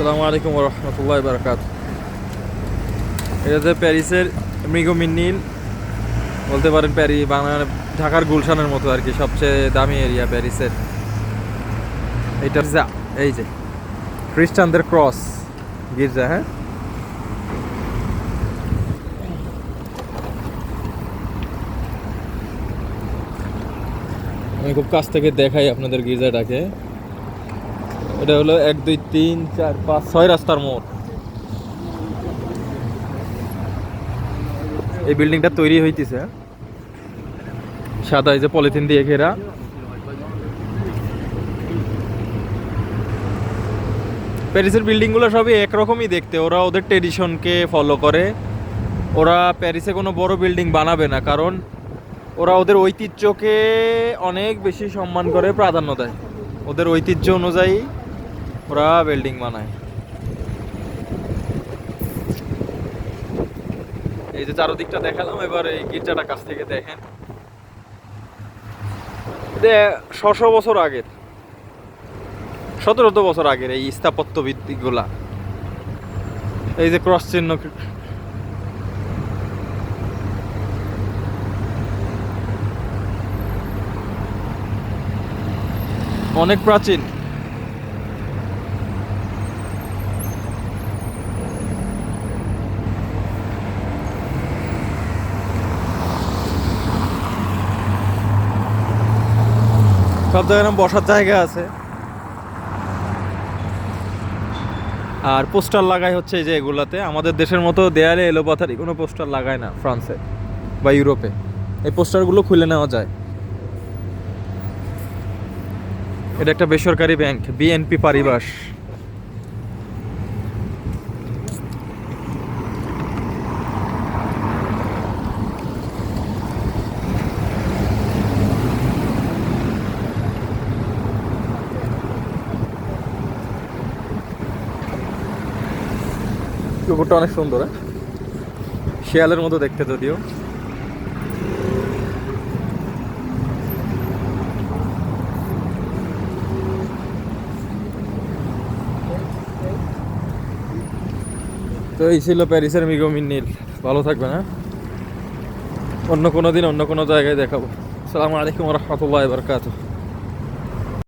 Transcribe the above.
আসসালামু আলাইকুম ওয়া রাহমাতুল্লাহি ওয়া বারাকাতুহু। এটা যে প্যারিসের মৃগমিন্নিল বলতে পারেন, ঢাকার গুলশানের মতো আর কি, সবচেয়ে দামি এরিয়া প্যারিসের। এটা এই যে খ্রিস্টানদের ক্রস গির্জা। হ্যাঁ, আমি খুব কাছ থেকে দেখাই আপনাদের গির্জাটাকে। এটা হলো 1 2 3 4 5 6 রাস্তার মোড়। এই বিল্ডিংটা তৈরি হইতেছে সাদা, এই যে পলিথিন দিয়ে ঘেরা। প্যারিসের বিল্ডিংগুলো সবই একরকমই দেখতে, ওরা ওদের ট্রেডিশনকে ফলো করে। ওরা প্যারিসে কোনো বড় বিল্ডিং বানাবে না, কারণ ওরা ওদের ঐতিহ্যকে অনেক বেশি সম্মান করে, প্রাধান্য দেয়। ওদের ঐতিহ্য অনুযায়ী ওরা বিল্ডিং বানায়। এই যে চারদিকটা দেখালাম, এবার এই গির্জাটা কাছ থেকে দেখেন। এটা 600 বছর আগের, 1700 বছর আগের এই স্থাপত্য ভিত্তিগুলা। এই যে ক্রস চিহ্ন, অনেক প্রাচীন। সব জায়গায় বসার জায়গা আছে, আর পোস্টার লাগায় হচ্ছে এই যে এগুলাতে। আমাদের দেশের মতো দেয়ালে এলোপাথারি কোনো পোস্টার লাগায় না ফ্রান্সে বা ইউরোপে। এই পোস্টারগুলো খুলে নেওয়া যায়। এটা একটা বেসরকারি ব্যাংক, বিএনপি পারিবাস। কুকুরটা অনেক সুন্দর, শিয়ালের মতো দেখতে যদিও। তো এই ছিল প্যারিসের মৃগমিন্নিল। ভালো থাকবেন, হ্যাঁ। অন্য কোনো দিন অন্য কোনো জায়গায় দেখাবো। আসসালামু আলাইকুম ওয়া রাহমাতুল্লাহি ওয়া বারাকাতুহু।